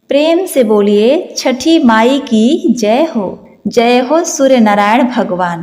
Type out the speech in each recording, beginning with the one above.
प्रेम से बोलिए छठी माई की जय हो सूर्य नारायण भगवान।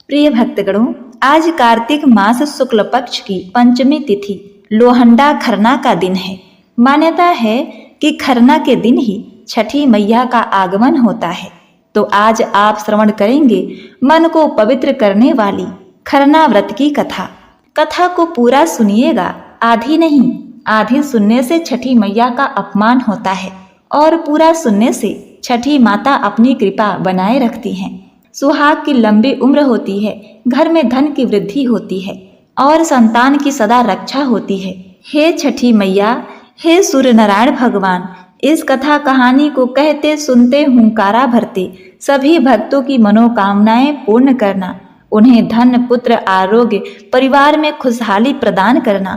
प्रिय भक्तगणों, आज कार्तिक मास शुक्ल पक्ष की पंचमी तिथि लोहंडा खरना का दिन है। मान्यता है कि खरना के दिन ही छठी मैया का आगमन होता है। तो आज आप श्रवण करेंगे मन को पवित्र करने वाली खरना व्रत की कथा। कथा को पूरा सुनिएगा, आधी नहीं। आधी सुनने से छठी मैया का अपमान होता है और पूरा सुनने से छठी माता अपनी कृपा बनाए रखती हैं। सुहाग की लंबी उम्र होती है, घर में धन की वृद्धि होती है और संतान की सदा रक्षा होती है। हे छठी मैया, हे सूर्य नारायण भगवान, इस कथा कहानी को कहते सुनते हुंकारा भरते सभी भक्तों की मनोकामनाएं पूर्ण करना, उन्हें धन पुत्र आरोग्य परिवार में खुशहाली प्रदान करना।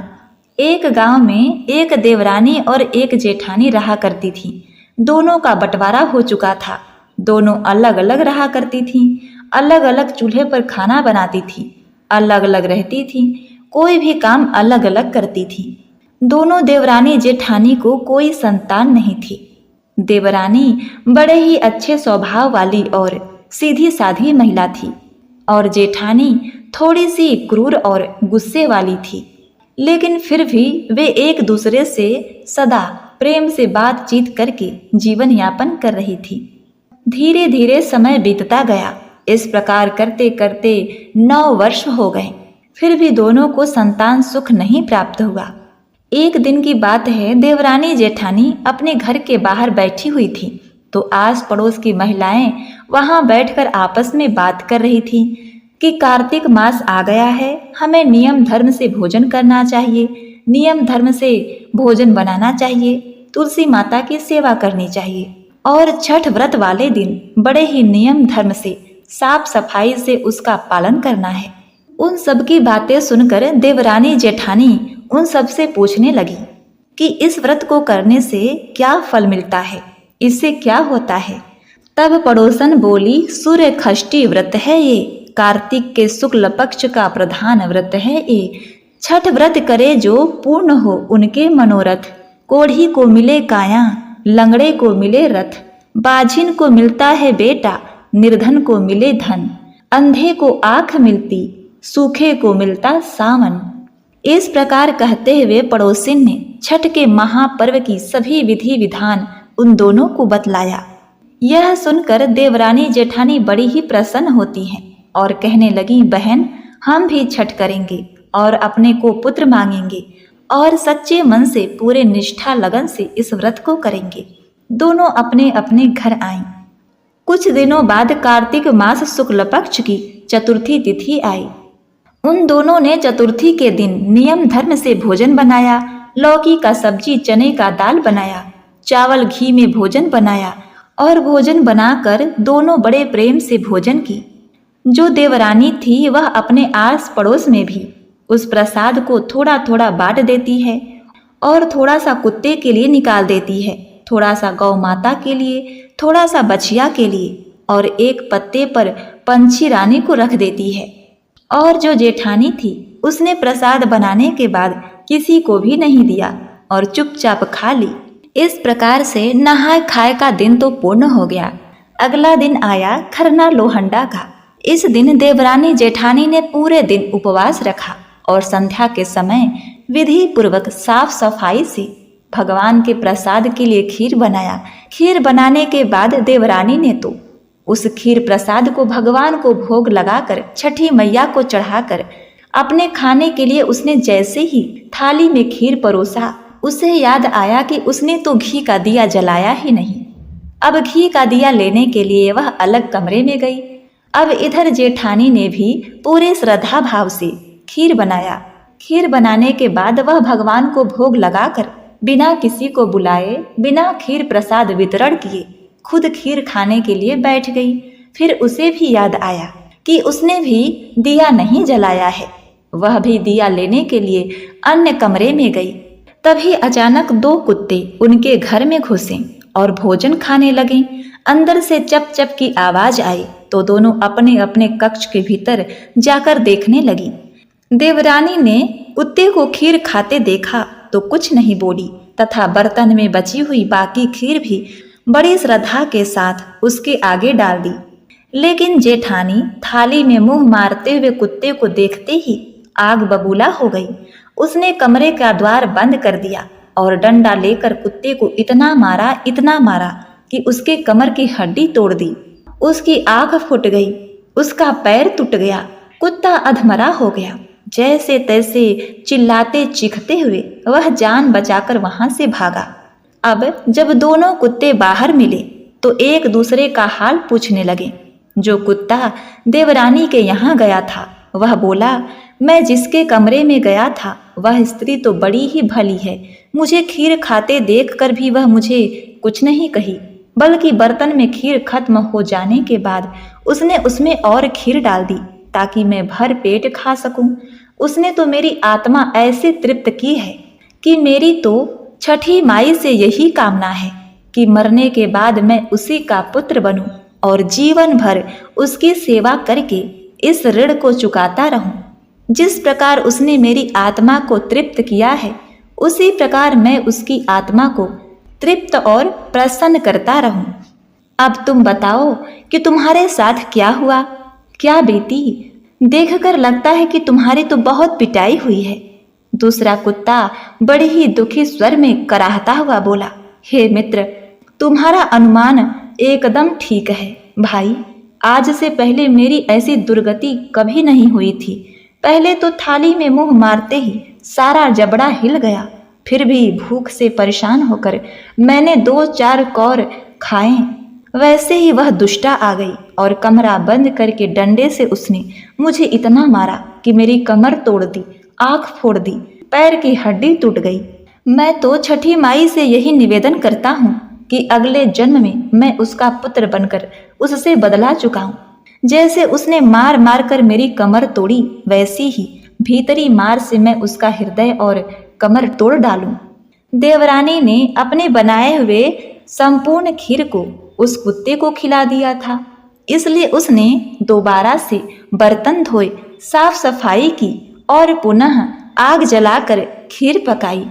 एक गांव में एक देवरानी और एक जेठानी रहा करती थी। दोनों का बंटवारा हो चुका था। दोनों अलग अलग रहा करती थीं, अलग अलग चूल्हे पर खाना बनाती थीं, अलग अलग रहती थीं, कोई भी काम अलग अलग करती थीं। दोनों देवरानी जेठानी को कोई संतान नहीं थी। देवरानी बड़े ही अच्छे स्वभाव वाली और सीधी साधी महिला थी और जेठानी थोड़ी सी क्रूर और गुस्से वाली थी। लेकिन फिर भी वे एक दूसरे से सदा प्रेम से बातचीत करके जीवन यापन कर रही थी। धीरे धीरे समय बीतता गया। इस प्रकार करते करते 9 वर्ष हो गए, फिर भी दोनों को संतान सुख नहीं प्राप्त हुआ। एक दिन की बात है, देवरानी जेठानी अपने घर के बाहर बैठी हुई थी तो आस पड़ोस की महिलाएं वहां बैठकर आपस में बात कर रही थी कि कार्तिक मास आ गया है, हमें नियम धर्म से भोजन करना चाहिए, नियम धर्म से भोजन बनाना चाहिए, तुलसी माता की सेवा करनी चाहिए और छठ व्रत वाले दिन बड़े ही नियम धर्म से साफ सफाई से उसका पालन करना है। उन सब की बातें सुनकर देवरानी जेठानी उन सब से पूछने लगी कि इस व्रत को करने से क्या फल मिलता है, इससे क्या होता है। तब पड़ोसन बोली, सूर्य षष्ठी व्रत है ये, कार्तिक के शुक्ल पक्ष का प्रधान व्रत है ये। छठ व्रत करे जो पूर्ण हो उनके मनोरथ, कोढ़ी को मिले काया, लंगड़े को मिले रथ, बाझिन को मिलता है बेटा, निर्धन को मिले धन, अंधे को आंख मिलती, सूखे को मिलता सावन। इस प्रकार कहते हुए पड़ोसिन ने छठ के महापर्व की सभी विधि विधान उन दोनों को बतलाया। यह सुनकर देवरानी जेठानी बड़ी ही प्रसन्न होती हैं और कहने लगी, बहन हम भी छठ करेंगे और अपने को पुत्र मांगेंगे और सच्चे मन से पूरे निष्ठा लगन से इस व्रत को करेंगे। दोनों अपने अपने घर आईं। कुछ दिनों बाद कार्तिक मास शुक्ल पक्ष की चतुर्थी तिथि आई। उन दोनों ने चतुर्थी के दिन नियम धर्म से भोजन बनाया। लौकी का सब्जी, चने का दाल बनाया, चावल घी में भोजन बनाया और भोजन बनाकर दोनों बड़े प्रेम से भोजन की। जो देवरानी थी वह अपने आस पड़ोस में भी उस प्रसाद को थोड़ा थोड़ा बांट देती है और थोड़ा सा कुत्ते के लिए निकाल देती है, थोड़ा सा गौ माता के लिए, थोड़ा सा बछिया के लिए और एक पत्ते पर पंछी रानी को रख देती है। और जो जेठानी थी उसने प्रसाद बनाने के बाद किसी को भी नहीं दिया और चुपचाप खा ली। इस प्रकार से नहाए खाए का दिन तो पूर्ण हो गया। अगला दिन आया खरना लोहंडा का। इस दिन देवरानी जेठानी ने पूरे दिन उपवास रखा और संध्या के समय विधि पूर्वक साफ सफाई से भगवान के प्रसाद के लिए खीर बनाया। खीर बनाने के बाद देवरानी ने तो उस खीर प्रसाद को भगवान को भोग लगाकर छठी मैया को चढ़ाकर अपने खाने के लिए उसने जैसे ही थाली में खीर परोसा, उसे याद आया कि उसने तो घी का दिया जलाया ही नहीं। अब घी का दिया लेने के लिए वह अलग कमरे में गई। अब इधर जेठानी ने भी पूरे श्रद्धा भाव से खीर बनाया। खीर बनाने के बाद वह भगवान को भोग लगाकर बिना किसी को बुलाए, बिना खीर प्रसाद वितरण किए खुद खीर खाने के लिए बैठ गई। फिर उसे भी याद आया कि उसने भी दिया नहीं जलाया है। वह भी दिया लेने के लिए अन्य कमरे में गई। तभी अचानक 2 कुत्ते उनके घर में घुसे और भोजन खाने लगे। अंदर से चप चप की आवाज आई तो दोनों अपने अपने कक्ष के भीतर जाकर देखने लगी। देवरानी ने कुत्ते को खीर खाते देखा तो कुछ नहीं बोली, तथा बर्तन में बची हुई बाकी खीर भी बड़ी श्रद्धा के साथ उसके आगे डाल दी। लेकिन जेठानी थाली में मुंह मारते हुए कुत्ते को देखते ही आग बबूला हो गई। उसने कमरे का द्वार बंद कर दिया और डंडा लेकर कुत्ते को इतना मारा कि उसके कमर की हड्डी तोड़ दी। उसकी आंख फूट गई, उसका पैर टूट गया। कुत्ता अधमरा हो गया। जैसे तैसे चिल्लाते चीखते हुए वह जान बचाकर वहां से भागा। अब जब दोनों कुत्ते बाहर मिले तो एक दूसरे का हाल पूछने लगे। जो कुत्ता देवरानी के यहाँ गया था वह बोला, मैं जिसके कमरे में गया था वह स्त्री तो बड़ी ही भली है। मुझे खीर खाते देखकर भी वह मुझे कुछ नहीं कही, बल्कि बर्तन में खीर खत्म हो जाने के बाद उसने उसमें और खीर डाल दी ताकि मैं भर पेट खा सकूं। उसने तो मेरी आत्मा ऐसे तृप्त की है कि मेरी तो छठी माई से यही कामना है कि मरने के बाद मैं उसी का पुत्र बनूं और जीवन भर उसकी सेवा करके इस ऋण को चुकाता रहूं। जिस प्रकार उसने मेरी आत्मा को तृप्त किया है उसी प्रकार मैं उसकी आत्मा को तृप्त और प्रसन्न करता रहूं। अब तुम बताओ कि तुम्हारे साथ क्या हुआ, क्या बीती? देखकर लगता है कि तुम्हारी तो बहुत पिटाई हुई है। दूसरा कुत्ता बड़े ही दुखी स्वर में कराहता हुआ बोला, हे मित्र, तुम्हारा अनुमान एकदम ठीक है भाई। आज से पहले मेरी ऐसी दुर्गति कभी नहीं हुई थी। पहले तो थाली में मुंह मारते ही सारा जबड़ा हिल गया। फिर भी भूख से परेशान होकर मैंने 2-4 कौर खाए। वैसे ही वह दुष्टा आ गई और कमरा बंद करके डंडे से उसने मुझे इतना मारा कि मेरी कमर तोड़ दी, आंख फोड़ दी, पैर की हड्डी टूट गई। मैं तो छठी माई से यही निवेदन करता हूँ कि अगले जन्म में मैं उसका पुत्र बनकर उससे बदला चुकाऊं। जैसे उसने मार मार कर मेरी कमर तोड़ी वैसी ही भीतरी मार से मैं उसका हृदय और कमर तोड़ डालूं। देवरानी ने अपने बनाए हुए संपूर्ण खीर को उस कुत्ते को खिला दिया था, इसलिए उसने दोबारा से बर्तन धोए, साफ सफाई की और पुनः आग जलाकर खीर पकाई।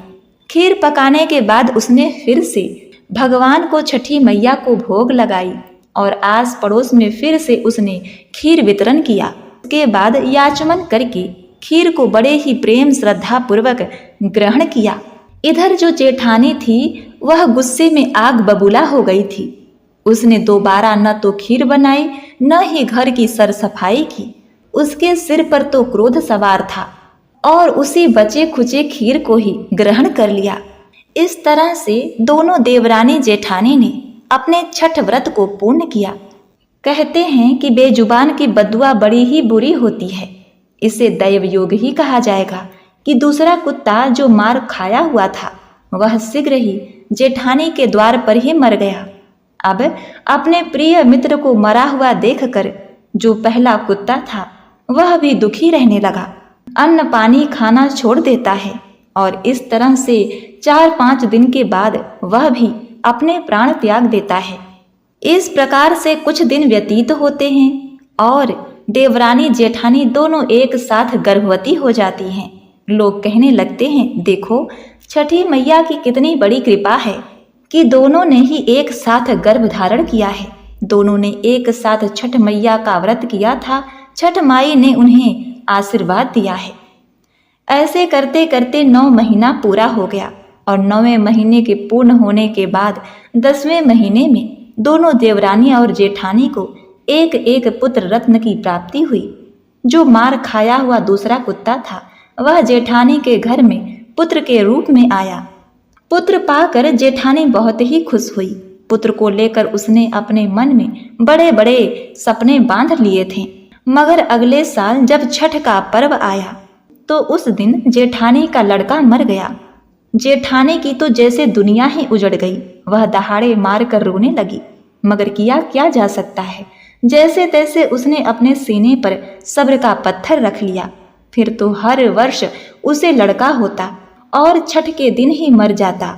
खीर पकाने के बाद उसने फिर से भगवान को छठी मैया को भोग लगाई और आस पड़ोस में फिर से उसने खीर वितरण किया। उसके बाद याचमन करके खीर को बड़े ही प्रेम श्रद्धा पूर्वक ग्रहण किया। इधर जो जेठानी थी वह गुस्से में आग बबूला हो गई थी। उसने दोबारा न तो खीर बनाई न ही घर की सर सफाई की। उसके सिर पर तो क्रोध सवार था और उसी बचे खुचे खीर को ही ग्रहण कर लिया। इस तरह से दोनों देवरानी जेठानी ने अपने छठ व्रत को पूर्ण किया। कहते हैं कि बेजुबान की बद्दुआ बड़ी ही बुरी होती है। इसे दैव योग ही कहा जाएगा कि दूसरा कुत्ता जो मार खाया हुआ था वह शीघ्र ही जेठानी के द्वार पर ही मर गया। अब अपने प्रिय मित्र को मरा हुआ देखकर जो पहला कुत्ता था वह भी दुखी रहने लगा। अन्न पानी खाना छोड़ देता है और इस तरह से 4-5 दिन के बाद वह भी अपने प्राण त्याग देता है। इस प्रकार से कुछ दिन व्यतीत होते हैं और देवरानी जेठानी दोनों एक साथ गर्भवती हो जाती हैं। लोग कहने लगते हैं, देखो छठी मैया की कितनी बड़ी कृपा है कि दोनों ने ही एक साथ गर्भ धारण किया है। दोनों ने एक साथ छठ मैया का व्रत किया था। छठ माई ने उन्हें आशीर्वाद दिया है। ऐसे करते करते 9 महीना पूरा हो गया और 9वें महीने के पूर्ण होने के बाद 10वें महीने में दोनों देवरानी और जेठानी को एक एक पुत्र रत्न की प्राप्ति हुई। जो मार खाया हुआ दूसरा कुत्ता था वह जेठानी के घर में पुत्र के रूप में आया। पुत्र पाकर जेठानी बहुत ही खुश हुई। पुत्र को लेकर उसने अपने मन में बड़े बड़े सपने बांध लिए थे। मगर अगले साल जब छठ का पर्व आया तो उस दिन जेठानी का लड़का मर गया। जेठानी की तो जैसे दुनिया ही उजड़ गई। वह दहाड़े मार कर रोने लगी, मगर किया क्या जा सकता है। जैसे तैसे उसने अपने सीने पर सब्र का पत्थर रख लिया। फिर तो हर वर्ष उसे लड़का होता और छठ के दिन ही मर जाता।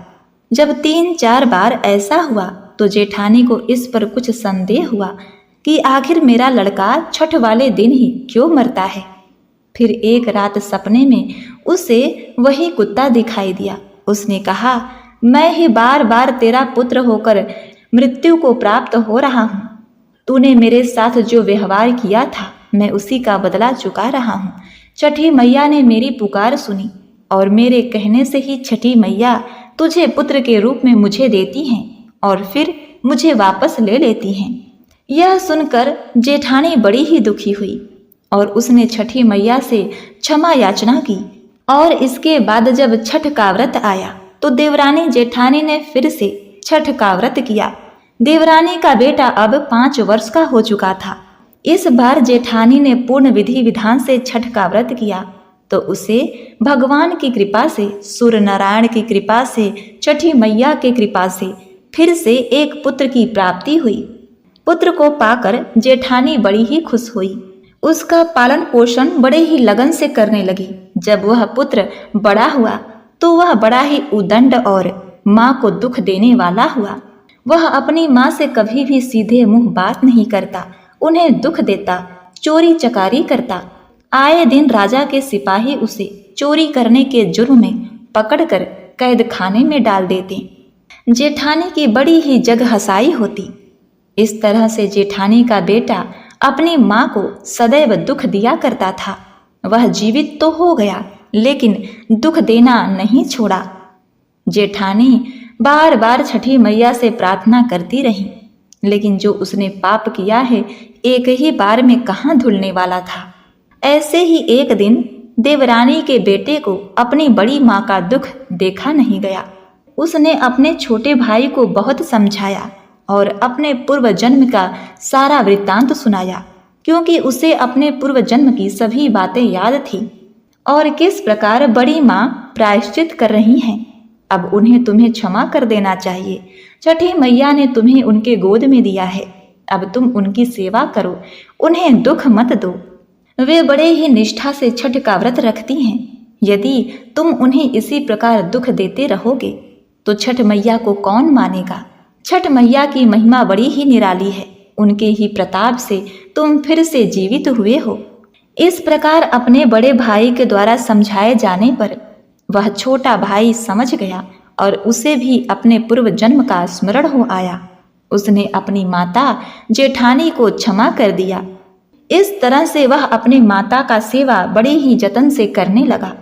जब 3-4 बार ऐसा हुआ तो जेठानी को इस पर कुछ संदेह हुआ कि आखिर मेरा लड़का छठ वाले दिन ही क्यों मरता है। फिर एक रात सपने में उसे वही कुत्ता दिखाई दिया। उसने कहा, मैं ही बार बार तेरा पुत्र होकर मृत्यु को प्राप्त हो रहा हूँ। तूने मेरे साथ जो व्यवहार किया था मैं उसी का बदला चुका रहा हूँ। छठी मैया ने मेरी पुकार सुनी और मेरे कहने से ही छठी मैया तुझे पुत्र के रूप में मुझे देती हैं और फिर मुझे वापस ले लेती हैं। यह सुनकर जेठानी बड़ी ही दुखी हुई और उसने छठी मैया से क्षमा याचना की। और इसके बाद जब छठ का व्रत आया तो देवरानी जेठानी ने फिर से छठ का व्रत किया। देवरानी का बेटा अब 5 वर्ष का हो चुका था। इस बार जेठानी ने पूर्ण विधि विधान से छठ का व्रत किया तो उसे भगवान की कृपा से, सूर्य नारायण की कृपा से, छठी मैया की कृपा से फिर से एक पुत्र की प्राप्ति हुई। पुत्र को पाकर जेठानी बड़ी ही खुश हुई। उसका पालन पोषण बड़े ही लगन से करने लगी। जब वह पुत्र बड़ा हुआ तो वह बड़ा ही उदंड और माँ को दुख देने वाला हुआ। वह अपनी माँ से कभी भी सीधे मुंह बात नहीं करता, उन्हें दुख देता, चोरी चकारी करता। आए दिन राजा के सिपाही उसे चोरी करने के जुर्म में पकड़कर कैद खाने में डाल देते। जेठानी की बड़ी ही जग हंसाई होती। इस तरह से जेठानी का बेटा अपनी माँ को सदैव दुख दिया करता था। वह जीवित तो हो गया लेकिन दुख देना नहीं छोड़ा। जेठानी बार बार छठी मैया से प्रार्थना करती रही, लेकिन जो उसने पाप किया है एक ही बार में कहाँ धुलने वाला था। ऐसे ही एक दिन देवरानी के बेटे को अपनी बड़ी माँ का दुख देखा नहीं गया। उसने अपने छोटे भाई को बहुत समझाया और अपने पूर्व जन्म का सारा वृत्तांत सुनाया, क्योंकि उसे अपने पूर्व जन्म की सभी बातें याद थी और किस प्रकार बड़ी माँ प्रायश्चित कर रही हैं। अब उन्हें तुम्हें क्षमा कर देना चाहिए। छठी मैया ने तुम्हें उनके गोद में दिया है, अब तुम उनकी सेवा करो, उन्हें दुख मत दो। वे बड़े ही निष्ठा से छठ का व्रत रखती हैं। यदि तुम उन्हें इसी प्रकार दुख देते रहोगे तो छठ मैया को कौन मानेगा। छठ मैया की महिमा बड़ी ही निराली है। उनके ही प्रताप से तुम फिर से जीवित हुए हो। इस प्रकार अपने बड़े भाई के द्वारा समझाए जाने पर वह छोटा भाई समझ गया और उसे भी अपने पूर्व जन्म का स्मरण हो आया। उसने अपनी माता जेठानी को क्षमा कर दिया। इस तरह से वह अपनी माता का सेवा बड़े ही जतन से करने लगा।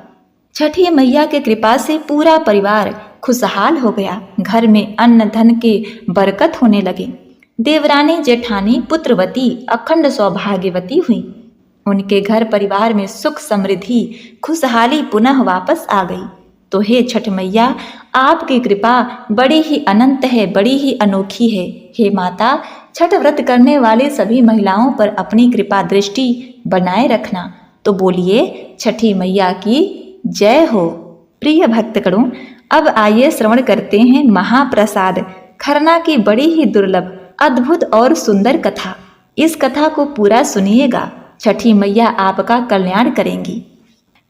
छठी मैया के कृपा से पूरा परिवार खुशहाल हो गया। घर में अन्न धन के बरकत होने लगे। देवरानी जेठानी पुत्रवती अखंड सौभाग्यवती हुई। उनके घर परिवार में सुख समृद्धि खुशहाली पुनः वापस आ गई। तो हे छठ मैया, आपकी कृपा बड़ी ही अनंत है, बड़ी ही अनोखी है। हे माता, छठ व्रत करने वाले सभी महिलाओं पर अपनी कृपा दृष्टि बनाए रखना। तो बोलिए छठी मैया की जय हो। प्रिय भक्तगणों, अब आइए श्रवण करते हैं महाप्रसाद खरना की बड़ी ही दुर्लभ, अद्भुत और सुंदर कथा। इस कथा को पूरा सुनिएगा, छठी मैया आपका कल्याण करेंगी।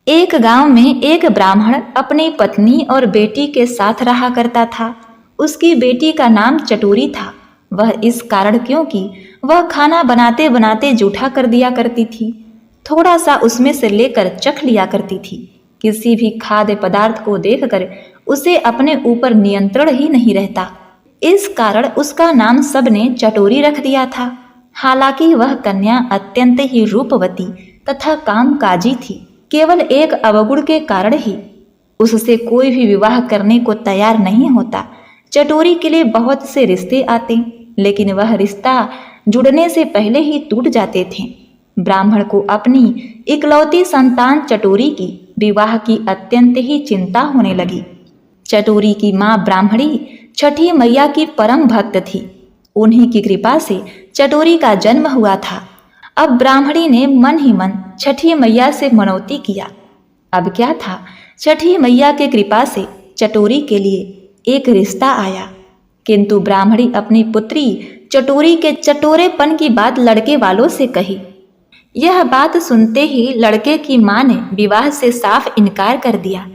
एक गांव में एक ब्राह्मण अपनी पत्नी और बेटी के साथ रहा करता था। उसकी बेटी का नाम चटोरी था। वह इस कारण क्योंकि वह खाना बनाते बनाते जूठा कर दिया करती थी। थोड़ा सा उसमें से लेकर चख लिया करती थी। किसी भी खाद्य पदार्थ को देखकर उसे अपने ऊपर नियंत्रण ही नहीं रहता। इस कारण उसका नाम सबने चटोरी रख दिया था। हालांकि वह कन्या अत्यंत ही रूपवती तथा कामकाजी थी। केवल एक अवगुण के कारण ही उससे कोई भी विवाह करने को तैयार नहीं होता। चटोरी के लिए बहुत से रिश्ते आते, लेकिन वह रिश्ता जुड़ने से पहले ही टूट जाते थे। ब्राह्मण को अपनी इकलौती संतान चटोरी की विवाह की अत्यंत ही चिंता होने लगी। चटोरी की माँ ब्राह्मणी छठी मैया की परम भक्त थी। उन्हीं की कृपा से चटोरी का जन्म हुआ था। अब ब्राह्मणी ने मन ही मन छठी मैया से मनौती किया। अब क्या था, छठी मैया के कृपा से चटोरी के लिए एक रिश्ता आया, किंतु ब्राह्मणी अपनी पुत्री चटोरी के चटोरेपन की बात लड़के वालों से कही। यह बात सुनते ही लड़के की माँ ने विवाह से साफ इनकार कर दिया,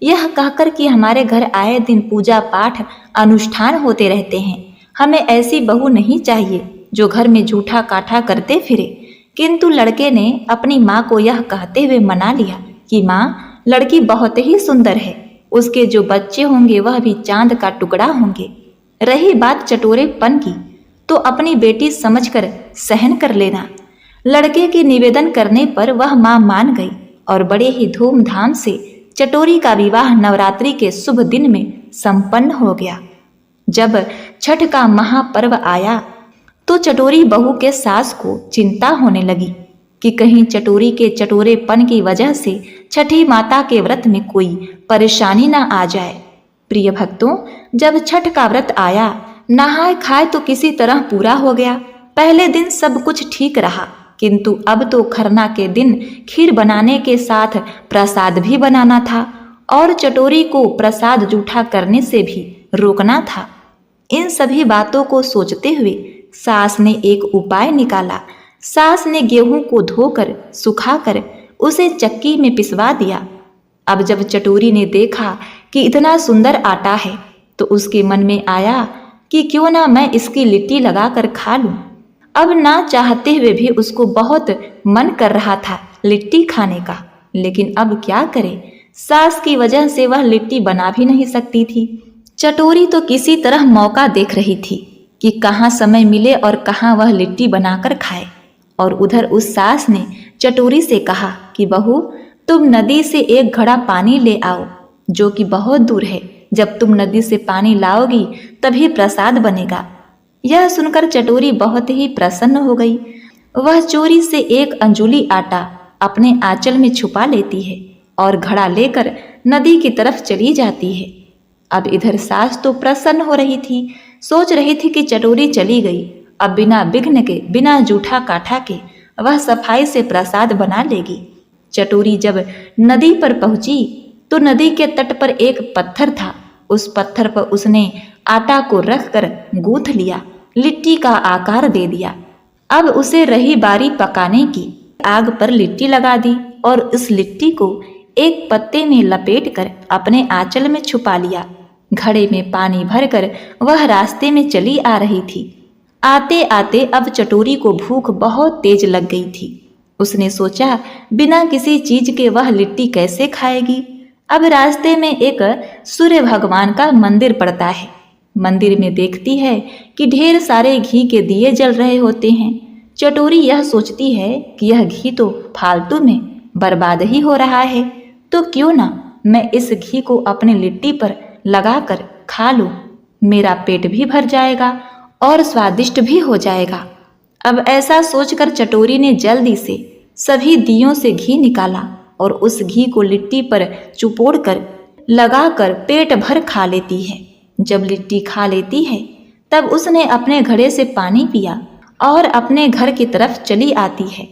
यह कहकर कि हमारे घर आए दिन पूजा पाठ अनुष्ठान होते रहते हैं, हमें ऐसी बहू नहीं चाहिए जो घर में झूठा काठा करते फिरे। किंतु लड़के ने अपनी माँ को यह कहते हुए मना लिया कि माँ, लड़की बहुत ही सुंदर है, उसके जो बच्चे होंगे वह भी चांद का टुकड़ा होंगे। रही बात चटोरेपन की, तो अपनी बेटी समझकर सहन कर लेना। लड़के के निवेदन करने पर वह मां मान गई और बड़े ही धूमधाम से चटोरी का विवाह नवरात्रि के शुभ दिन में संपन्न हो गया। जब छठ का महापर्व आया तो चटोरी बहू के सास को चिंता होने लगी कि कहीं चटोरी के चटोरेपन की वजह से छठी माता के व्रत में कोई परेशानी ना आ जाए। प्रिय भक्तों, जब छठ का व्रत आया, नहाए खाए तो किसी तरह पूरा हो गया। पहले दिन सब कुछ ठीक रहा, किंतु अब तो खरना के दिन खीर बनाने के साथ प्रसाद भी बनाना था और चटोरी को प्रसाद जूठा करने से भी रोकना था। इन सभी बातों को सोचते हुए सास ने एक उपाय निकाला। सास ने गेहूं को धोकर सुखाकर उसे चक्की में पिसवा दिया। अब जब चटोरी ने देखा कि इतना सुंदर आटा है तो उसके मन में आया कि क्यों ना मैं इसकी लिट्टी लगाकर खा लूं। अब ना चाहते हुए भी उसको बहुत मन कर रहा था लिट्टी खाने का, लेकिन अब क्या करे, सास की वजह से वह लिट्टी बना भी नहीं सकती थी। चटोरी तो किसी तरह मौका देख रही थी कि कहाँ समय मिले और कहाँ वह लिट्टी बनाकर खाए। और उधर उस सास ने चटोरी से कहा कि बहू, तुम नदी से एक घड़ा पानी ले आओ जो कि बहुत दूर है। जब तुम नदी से पानी लाओगी तभी प्रसाद बनेगा। यह सुनकर चटोरी बहुत ही प्रसन्न हो गई। वह चोरी से एक अंजुली आटा अपने आंचल में छुपा लेती है और घड़ा लेकर नदी की तरफ चली जाती है। अब इधर सास तो प्रसन्न हो रही थी, सोच रही थी कि चटोरी चली गई, अब बिना विघ्न के, बिना जूठा काठा के वह सफाई से प्रसाद बना लेगी। चटोरी जब नदी पर पहुंची तो नदी के तट पर एक पत्थर था। उस पत्थर पर उसने आटा को रखकर गूंथ लिया, लिट्टी का आकार दे दिया। अब उसे रही बारी पकाने की। आग पर लिट्टी लगा दी और उस लिट्टी को एक पत्ते में लपेटकर अपने आंचल में छुपा लिया। घड़े में पानी भरकर वह रास्ते में चली आ रही थी। आते आते अब चटोरी को भूख बहुत तेज लग गई थी। उसने सोचा बिना किसी चीज के वह लिट्टी कैसे खाएगी। अब रास्ते में एक सूर्य भगवान का मंदिर पड़ता है। मंदिर में देखती है कि ढेर सारे घी के दिए जल रहे होते हैं। चटोरी यह सोचती है कि यह घी तो फालतू में बर्बाद ही हो रहा है, तो क्यों ना मैं इस घी को अपनी लिट्टी पर लगाकर खा लूं। मेरा पेट भी भर जाएगा और स्वादिष्ट भी हो जाएगा। अब ऐसा सोचकर चटोरी ने जल्दी से सभी दियों से घी निकाला और उस घी को लिट्टी पर चुपोड़कर लगाकर पेट भर खा लेती है। जब लिट्टी खा लेती है तब उसने अपने घड़े से पानी पिया और अपने घर की तरफ चली आती है।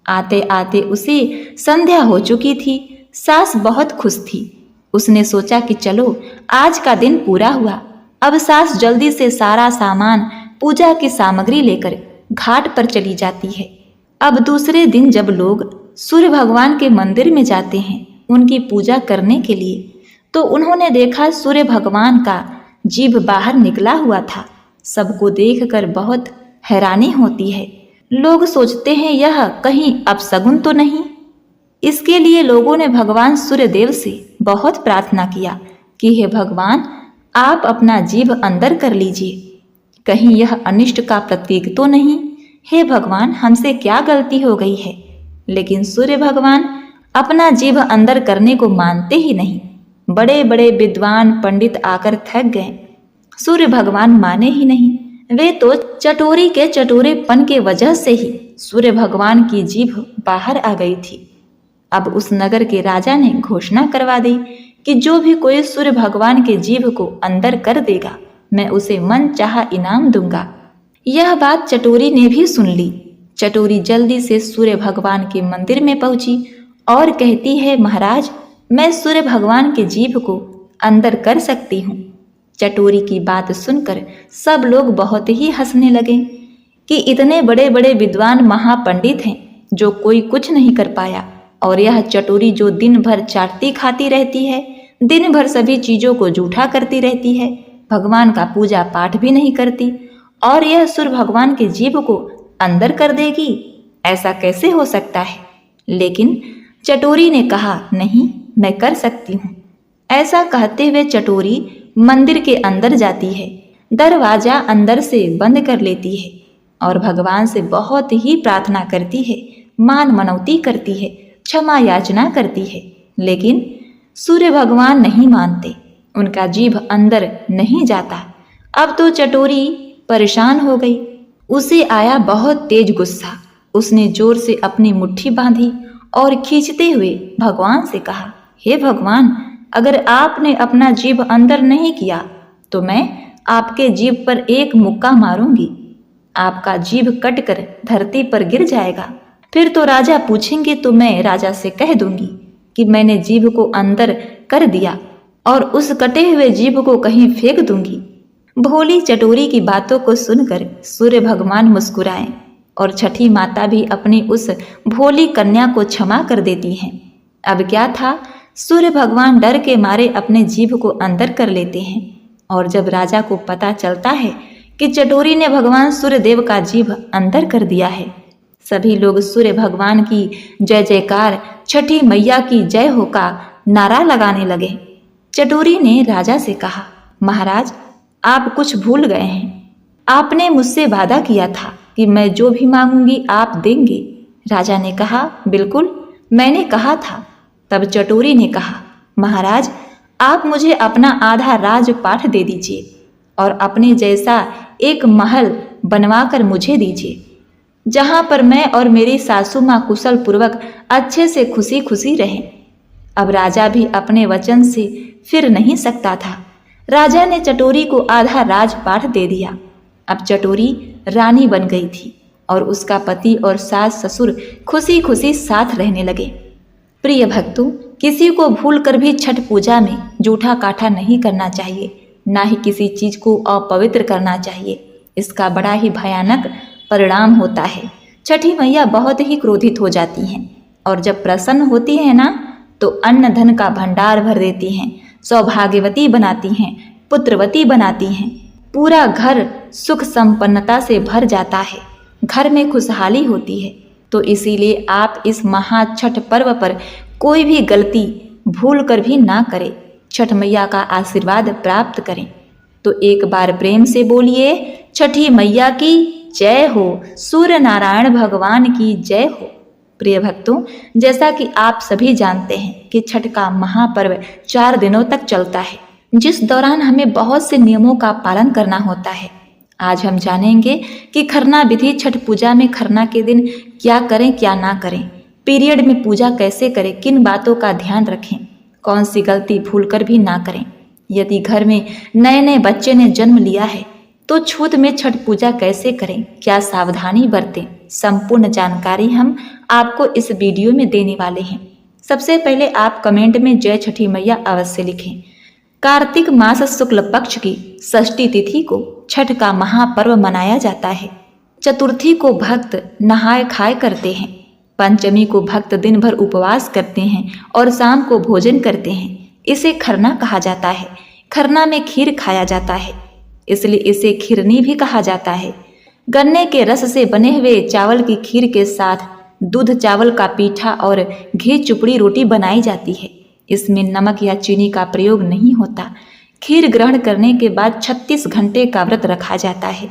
आते आते उसे संध्या हो चुकी थी। सास बहुत खुश थी। उसने सोचा कि चलो आज का दिन पूरा हुआ। अब सास जल्दी से सारा सामान, पूजा की सामग्री लेकर घाट पर चली जाती है। अब दूसरे दिन जब लोग सूर्य भगवान के मंदिर में जाते हैं उनकी पूजा करने के लिए, तो उन्होंने देखा सूर्य भगवान का जीभ बाहर निकला हुआ था। सबको देखकर बहुत हैरानी होती है। लोग सोचते हैं यह कहीं अपशगुन तो नहीं। इसके लिए लोगों ने भगवान सूर्यदेव से बहुत प्रार्थना किया कि हे भगवान, आप अपना जीभ अंदर कर लीजिए, कहीं यह अनिष्ट का प्रतीक तो नहीं। हे भगवान, हमसे क्या गलती हो गई है। लेकिन सूर्य भगवान अपना जीभ अंदर करने को मानते ही नहीं। बड़े बड़े विद्वान पंडित आकर थक गए, सूर्य भगवान माने ही नहीं। वे तो चटोरी के चटोरेपन के वजह से ही सूर्य भगवान की जीभ बाहर आ गई थी। अब उस नगर के राजा ने घोषणा करवा दी कि जो भी कोई सूर्य भगवान के जीभ को अंदर कर देगा, मैं उसे मन चाहा इनाम दूंगा। यह बात चटोरी ने भी सुन ली। चटोरी जल्दी से सूर्य भगवान के मंदिर में पहुंची और कहती है, महाराज, मैं सूर्य भगवान के जीभ को अंदर कर सकती हूँ। चटोरी की बात सुनकर सब लोग बहुत ही हंसने लगे कि इतने बड़े बड़े विद्वान महापंडित हैं जो कोई कुछ नहीं कर पाया, और यह चटोरी जो दिन भर चाटती खाती रहती है, दिन भर सभी चीजों को जूठा करती रहती है, भगवान का पूजा पाठ भी नहीं करती, और यह सूर्य भगवान के जीभ को अंदर कर देगी, ऐसा कैसे हो सकता है। लेकिन चटोरी ने कहा, नहीं, मैं कर सकती हूँ। ऐसा कहते हुए चटोरी मंदिर के अंदर जाती है, दरवाजा अंदर से बंद कर लेती है और भगवान से बहुत ही प्रार्थना करती है, मान मनौती करती है, क्षमा याचना करती है। लेकिन सूर्य भगवान नहीं मानते, उनका जीभ अंदर नहीं जाता। अब तो चटोरी परेशान हो गई। उसे आया बहुत तेज गुस्सा। उसने जोर से अपनी मुट्ठी बांधी और खींचते हुए भगवान से कहा, हे भगवान, अगर आपने अपना जीभ अंदर नहीं किया तो मैं आपके जीभ पर एक मुक्का मारूंगी। आपका जीभ कटकर धरती पर गिर जाएगा। फिर तो राजा पूछेंगे तो मैं राजा से कह दूंगी कि मैंने जीभ को अंदर कर दिया और उस कटे हुए जीभ को कहीं फेंक दूंगी। भोली चटोरी की बातों को सुनकर सूर्य भगवान मुस्कुराए और छठी माता भी अपनी उस भोली कन्या को क्षमा कर देती हैं। अब क्या था, सूर्य भगवान डर के मारे अपने जीभ को अंदर कर लेते हैं और जब राजा को पता चलता है कि चटोरी ने भगवान सूर्यदेव का जीभ अंदर कर दिया है, सभी लोग सूर्य भगवान की जय जयकार, छठी मैया की जय हो का नारा लगाने लगे। चटोरी ने राजा से कहा, महाराज, आप कुछ भूल गए हैं। आपने मुझसे वादा किया था कि मैं जो भी मांगूंगी आप देंगे। राजा ने कहा, बिल्कुल, मैंने कहा था। तब चटोरी ने कहा, महाराज, आप मुझे अपना आधा राजपाट दे दीजिए और अपने जैसा एक महल बनवाकर मुझे दीजिए, जहां पर मैं और मेरी सासू माँ कुशल पूर्वक अच्छे से खुशी खुशी रहें। अब राजा भी अपने वचन से फिर नहीं सकता था। राजा ने चटोरी को आधा राजपाट दे दिया। अब चटोरी रानी बन गई थी और उसका पति और सास ससुर खुशी खुशी साथ रहने लगे। प्रिय भक्तों, किसी को भूल कर भी छठ पूजा में जूठा काठा नहीं करना चाहिए, ना ही किसी चीज को अपवित्र करना चाहिए। इसका बड़ा ही भयानक परिणाम होता है। छठी मैया बहुत ही क्रोधित हो जाती हैं और जब प्रसन्न होती है ना, तो अन्न धन का भंडार भर देती हैं, सौभाग्यवती बनाती हैं, पुत्रवती बनाती हैं। पूरा घर सुख संपन्नता से भर जाता है, घर में खुशहाली होती है। तो इसीलिए आप इस महा छठ पर्व पर कोई भी गलती भूल कर भी ना करें, छठ मैया का आशीर्वाद प्राप्त करें। तो एक बार प्रेम से बोलिए, छठी मैया की जय हो, सूर्य नारायण भगवान की जय हो। प्रिय भक्तों, जैसा कि आप सभी जानते हैं कि छठ का महापर्व 4 दिनों तक चलता है, जिस दौरान हमें बहुत से नियमों का पालन करना होता है। आज हम जानेंगे कि खरना विधि, छठ पूजा में खरना के दिन क्या करें क्या ना करें, पीरियड में पूजा कैसे करें, किन बातों का ध्यान रखें, कौन सी गलती भूलकर भी ना करें। यदि घर में नए नए बच्चे ने जन्म लिया है तो छूत में छठ पूजा कैसे करें, क्या सावधानी बरतें, संपूर्ण जानकारी हम आपको इस वीडियो में देने वाले हैं। सबसे पहले आप कमेंट में जय छठी मैया अवश्य लिखें। कार्तिक मास शुक्ल पक्ष की षष्ठी तिथि को छठ का महापर्व मनाया जाता है। चतुर्थी को भक्त नहाय खाए करते हैं, पंचमी को भक्त दिन भर उपवास करते हैं और शाम को भोजन करते हैं। इसे खरना कहा जाता है। खरना में खीर खाया जाता है, इसलिए इसे खीरनी भी कहा जाता है। गन्ने के रस से बने हुए चावल की खीर के साथ दूध चावल का पीठा और घी चुपड़ी रोटी बनाई जाती है। इसमें नमक या चीनी का प्रयोग नहीं होता। खीर ग्रहण करने के बाद 36 घंटे का व्रत रखा जाता है।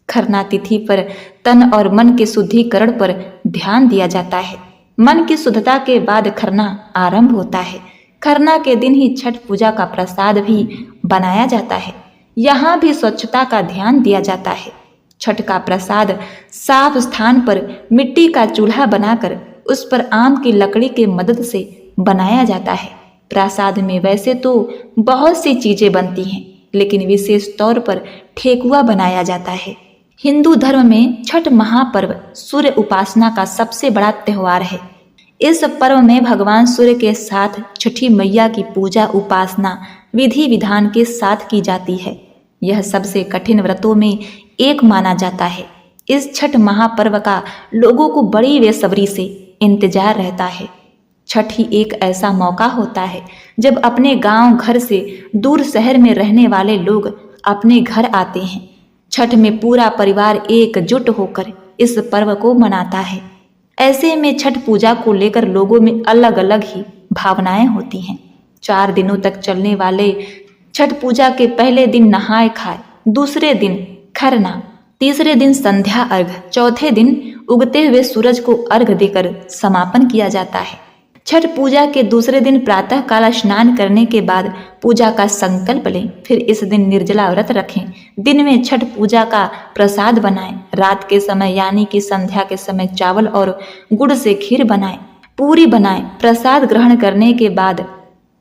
खरना तिथि पर तन और मन के शुद्धिकरण पर ध्यान दिया जाता है। मन की शुद्धता के बाद खरना आरंभ होता है। खरना के दिन ही छठ पूजा का प्रसाद भी बनाया जाता है। यहाँ भी स्वच्छता का ध्यान दिया जाता है। छठ का प्रसाद साफ स्थान पर मिट्टी का चूल्हा बनाकर उस पर आम की लकड़ी के मदद से बनाया जाता है। प्रसाद में वैसे तो बहुत सी चीजें बनती हैं, लेकिन विशेष तौर पर ठेकुआ बनाया जाता है। हिंदू धर्म में छठ महापर्व सूर्य उपासना का सबसे बड़ा त्योहार है। इस पर्व में भगवान सूर्य के साथ छठी मैया की पूजा उपासना विधि विधान के साथ की जाती है। यह सबसे कठिन व्रतों में एक माना जाता है। इस छठ महापर्व का लोगों को बड़ी बेसब्री से इंतजार रहता है। छठ ही एक ऐसा मौका होता है जब अपने गांव घर से दूर शहर में रहने वाले लोग अपने घर आते हैं। छठ में पूरा परिवार एकजुट होकर इस पर्व को मनाता है। ऐसे में छठ पूजा को लेकर लोगों में अलग अलग ही भावनाएं होती हैं। 4 दिनों तक चलने वाले छठ पूजा के पहले दिन नहाए खाए, दूसरे दिन खरना, तीसरे दिन संध्या अर्घ, चौथे दिन उगते हुए सूरज को अर्घ देकर समापन किया जाता है। छठ पूजा के दूसरे दिन प्रातः काल स्नान करने के बाद पूजा का संकल्प लें। फिर इस दिन निर्जला व्रत रखें। दिन में छठ पूजा का प्रसाद बनाएं। रात के समय यानी कि संध्या के समय चावल और गुड़ से खीर बनाएं, पूरी बनाएं। प्रसाद ग्रहण करने के बाद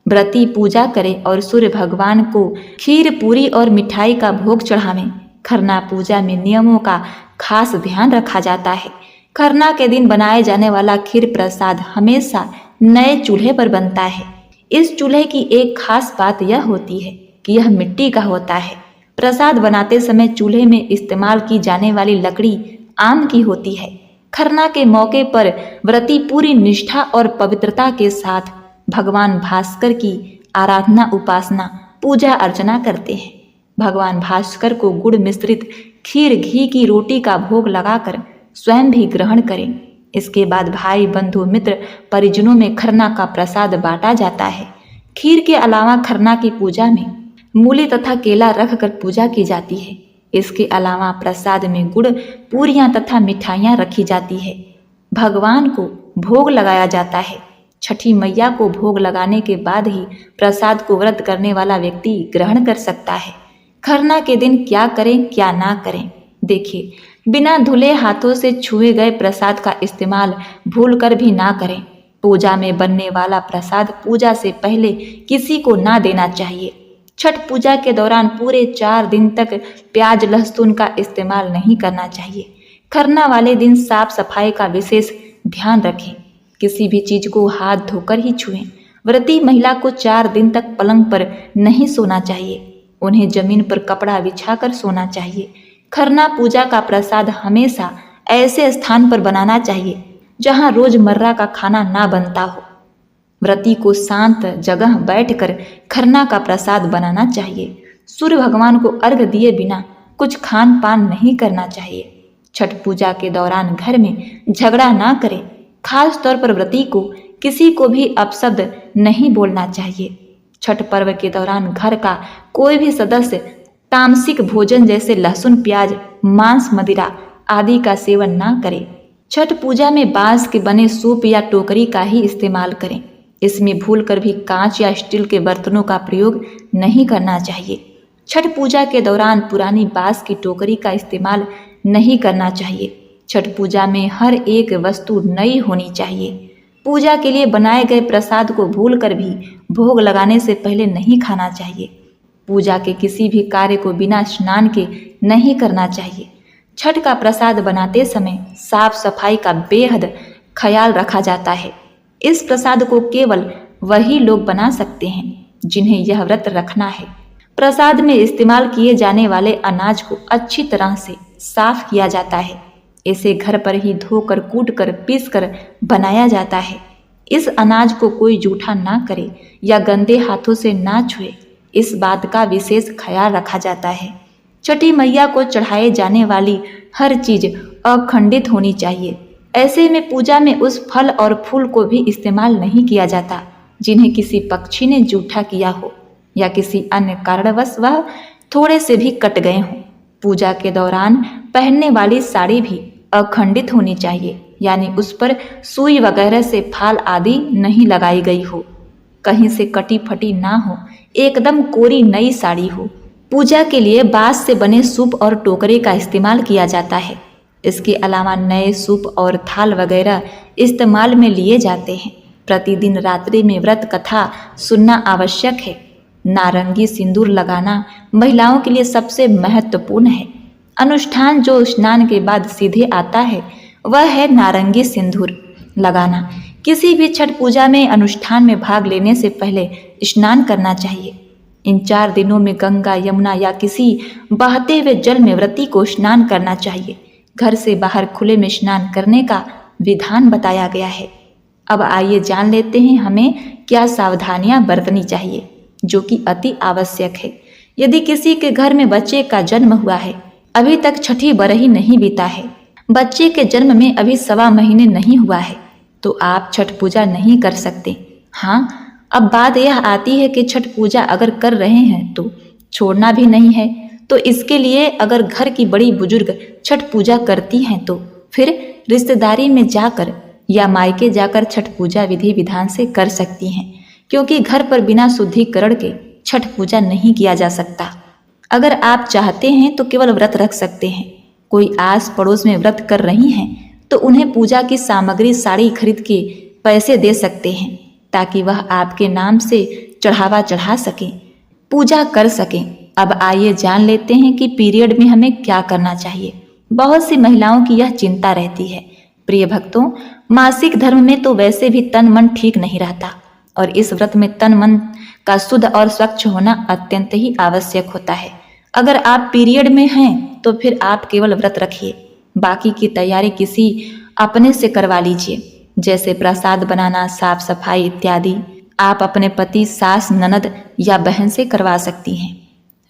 व्रती पूजा करें और सूर्य भगवान को खीर, पूरी और मिठाई का भोग चढ़ावें। खरना पूजा में नियमों का खास ध्यान रखा जाता है। खरना के दिन बनाए जाने वाला खीर प्रसाद हमेशा नए चूल्हे पर बनता है। इस चूल्हे की एक खास बात यह होती है कि यह मिट्टी का होता है। प्रसाद बनाते समय चूल्हे में इस्तेमाल की जाने वाली लकड़ी आम की होती है। खरना के मौके पर व्रती पूरी निष्ठा और पवित्रता के साथ भगवान भास्कर की आराधना, उपासना, पूजा अर्चना करते हैं। भगवान भास्कर को गुड़ मिश्रित खीर, घी की रोटी का भोग लगाकर स्वयं भी ग्रहण करें। इसके बाद भाई, बंधु, मित्र, परिजनों में खरना का प्रसाद बांटा जाता है। खीर के अलावा खरना की पूजा में मूली तथा केला रखकर पूजा की जाती है। इसके अलावा प्रसाद में गुड़, पूरियां तथा मिठाइयाँ रखी जाती है। भगवान को भोग लगाया जाता है। छठी मैया को भोग लगाने के बाद ही प्रसाद को व्रत करने वाला व्यक्ति ग्रहण कर सकता है। खरना के दिन क्या करें, क्या ना करें, देखिए। बिना धुले हाथों से छुए गए प्रसाद का इस्तेमाल भूलकर भी ना करें। पूजा में बनने वाला प्रसाद पूजा से पहले किसी को ना देना चाहिए। छठ पूजा के दौरान पूरे 4 दिन तक प्याज, लहसुन का इस्तेमाल नहीं करना चाहिए। खरना वाले दिन साफ सफाई का विशेष ध्यान रखें। किसी भी चीज को हाथ धोकर ही छुएं। व्रती महिला को 4 दिन तक पलंग पर नहीं सोना चाहिए। उन्हें जमीन पर कपड़ा बिछाकर सोना चाहिए। खरना पूजा का प्रसाद हमेशा ऐसे स्थान पर बनाना चाहिए जहां रोजमर्रा का खाना ना बनता हो। व्रती को शांत जगह बैठकर खरना का प्रसाद बनाना चाहिए। सूर्य भगवान को अर्घ दिए बिना कुछ खान पान नहीं करना चाहिए। छठ पूजा के दौरान घर में झगड़ा ना करें। खास तौर पर व्रती को किसी को भी अपशब्द नहीं बोलना चाहिए। छठ पर्व के दौरान घर का कोई भी सदस्य तामसिक भोजन जैसे लहसुन, प्याज, मांस, मदिरा आदि का सेवन ना करे। छठ पूजा में बांस के बने सूप या टोकरी का ही इस्तेमाल करें। इसमें भूलकर भी कांच या स्टील के बर्तनों का प्रयोग नहीं करना चाहिए। छठ पूजा के दौरान पुरानी बांस की टोकरी का इस्तेमाल नहीं करना चाहिए। छठ पूजा में हर एक वस्तु नई होनी चाहिए। पूजा के लिए बनाए गए प्रसाद को भूलकर भी भोग लगाने से पहले नहीं खाना चाहिए। पूजा के किसी भी कार्य को बिना स्नान के नहीं करना चाहिए। छठ का प्रसाद बनाते समय साफ सफाई का बेहद ख्याल रखा जाता है। इस प्रसाद को केवल वही लोग बना सकते हैं जिन्हें यह व्रत रखना है। प्रसाद में इस्तेमाल किए जाने वाले अनाज को अच्छी तरह से साफ किया जाता है। इसे घर पर ही धोकर, कूटकर, पीसकर बनाया जाता है। इस अनाज को कोई जूठा ना करे या गंदे हाथों से ना छुए, इस बात का विशेष ख्याल रखा जाता है। छठी मैया को चढ़ाए जाने वाली हर चीज अखंडित होनी चाहिए। ऐसे में पूजा में उस फल और फूल को भी इस्तेमाल नहीं किया जाता जिन्हें किसी पक्षी ने जूठा किया हो या किसी अन्य कारणवश वह थोड़े से भी कट गए हों। पूजा के दौरान पहनने वाली साड़ी भी अखंडित होनी चाहिए, यानी उस पर सुई वगैरह से फाल आदि नहीं लगाई गई हो, कहीं से कटी फटी ना हो, एकदम कोरी नई साड़ी हो। पूजा के लिए बांस से बने सूप और टोकरे का इस्तेमाल किया जाता है। इसके अलावा नए सूप और थाल वगैरह इस्तेमाल में लिए जाते हैं। प्रतिदिन रात्रि में व्रत कथा सुनना आवश्यक है। नारंगी सिंदूर लगाना महिलाओं के लिए सबसे महत्वपूर्ण है। अनुष्ठान जो स्नान के बाद सीधे आता है वह है नारंगी सिंदूर लगाना। किसी भी छठ पूजा में अनुष्ठान में भाग लेने से पहले स्नान करना चाहिए। इन 4 दिनों में गंगा, यमुना या किसी बहते हुए जल में व्रती को स्नान करना चाहिए। घर से बाहर खुले में स्नान करने का विधान बताया गया है। अब आइए जान लेते हैं हमें क्या सावधानियां बरतनी चाहिए, जो कि अति आवश्यक है। यदि किसी के घर में बच्चे का जन्म हुआ है, अभी तक छठी बरही नहीं बीता है, बच्चे के जन्म में अभी 1.25 महीने नहीं हुआ है, तो आप छठ पूजा नहीं कर सकते। हाँ, अब बात यह आती है कि छठ पूजा अगर कर रहे हैं तो छोड़ना भी नहीं है। तो इसके लिए अगर घर की बड़ी बुजुर्ग छठ पूजा करती हैं तो फिर रिश्तेदारी में जाकर या मायके जाकर छठ पूजा विधि विधान से कर सकती हैं, क्योंकि घर पर बिना शुद्धिकरण के छठ पूजा नहीं किया जा सकता। अगर आप चाहते हैं तो केवल व्रत रख सकते हैं। कोई आस पड़ोस में व्रत कर रही हैं तो उन्हें पूजा की सामग्री साड़ी खरीद के पैसे दे सकते हैं, ताकि वह आपके नाम से चढ़ावा चढ़ा सकें, पूजा कर सकें। अब आइए जान लेते हैं कि पीरियड में हमें क्या करना चाहिए। बहुत सी महिलाओं की यह चिंता रहती है। प्रिय भक्तों, मासिक धर्म में तो वैसे भी तन मन ठीक नहीं रहता, और इस व्रत में तन मन का शुद्ध और स्वच्छ होना अत्यंत ही आवश्यक होता है। अगर आप पीरियड में हैं तो फिर आप केवल व्रत रखिए, बाकी की तैयारी किसी अपने से करवा लीजिए, जैसे प्रसाद बनाना, साफ सफाई इत्यादि आप अपने पति, सास, ननद या बहन से करवा सकती हैं।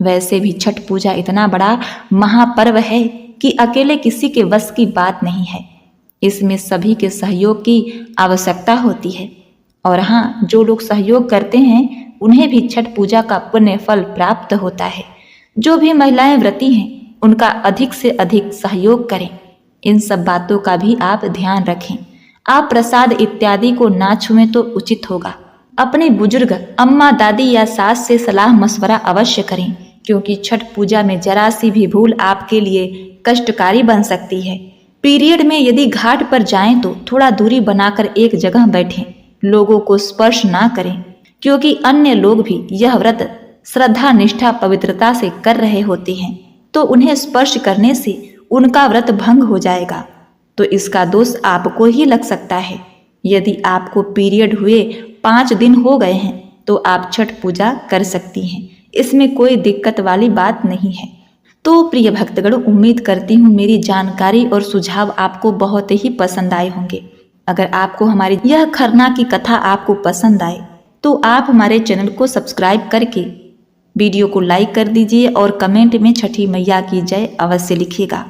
वैसे भी छठ पूजा इतना बड़ा महापर्व है कि अकेले किसी के वश की बात नहीं है। इसमें सभी के सहयोग की आवश्यकता होती है, और हाँ, जो लोग सहयोग करते हैं उन्हें भी छठ पूजा का पुण्य फल प्राप्त होता है। जो भी महिलाएं व्रती हैं उनका अधिक से अधिक सहयोग करें। इन सब बातों का भी आप ध्यान रखें। आप प्रसाद इत्यादि को ना छुएं तो उचित होगा। अपने बुजुर्ग अम्मा, दादी या सास से सलाह मशवरा अवश्य करें, क्योंकि छठ पूजा में जरा सी भी भूल आपके लिए कष्टकारी बन सकती है। पीरियड में यदि घाट पर जाएं तो थोड़ा दूरी बनाकर एक जगह बैठें, लोगों को स्पर्श ना करें, क्योंकि अन्य लोग भी यह व्रत श्रद्धा, निष्ठा, पवित्रता से कर रहे होते हैं, तो उन्हें स्पर्श करने से उनका व्रत भंग हो जाएगा, तो इसका दोष आपको ही लग सकता है। यदि आपको पीरियड हुए 5 दिन हो गए हैं तो आप छठ पूजा कर सकती हैं, इसमें कोई दिक्कत वाली बात नहीं है। तो प्रिय भक्तगण, उम्मीद करती हूँ मेरी जानकारी और सुझाव आपको बहुत ही पसंद आए होंगे। अगर आपको हमारी यह खरना की कथा आपको पसंद आए तो आप हमारे चैनल को सब्सक्राइब करके वीडियो को लाइक कर दीजिए और कमेंट में छठी मैया की जय अवश्य लिखिएगा।